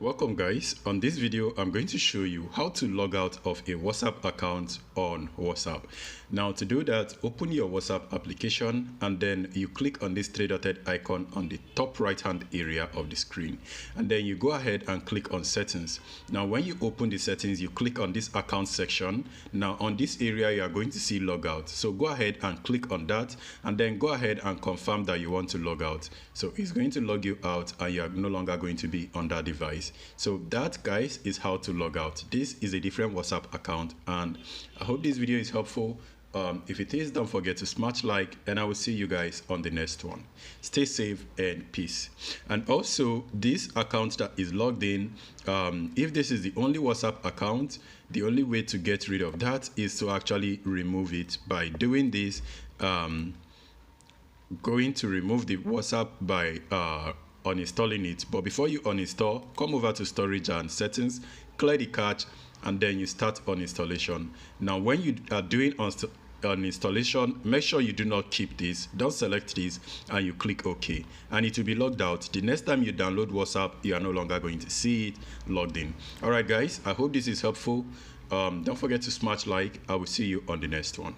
Welcome guys. On this video I'm going to show you how to log out of a WhatsApp account on WhatsApp. Now to do that, open your WhatsApp application and then you click on this three dotted icon on the top right hand area of the screen, and then you go ahead and click on settings. Now when you open the settings, you click on this account section. Now on this area you are going to see logout, so go ahead and click on that and then go ahead and confirm that you want to log out. So it's going to log you out and you are no longer going to be on that device. So that, guys, is how to log out. This is a different WhatsApp account, and I hope this video is helpful. If it is, don't forget to smash like, and I will see you guys on the next one. Stay safe and peace. And also, this account that is logged in, if this is the only WhatsApp account, the only way to get rid of that is to actually remove it by doing this. Going to remove the WhatsApp by uninstalling it. But before you uninstall, come over to storage and settings, clear the cache, and then you start on installation. Now when you are doing on installation, make sure you do not keep this, don't select this, and you click OK, and it will be logged out. The next time you download WhatsApp, you are no longer going to see it logged in. All right guys, I hope this is helpful. Don't forget to smash like. I will see you on the next one.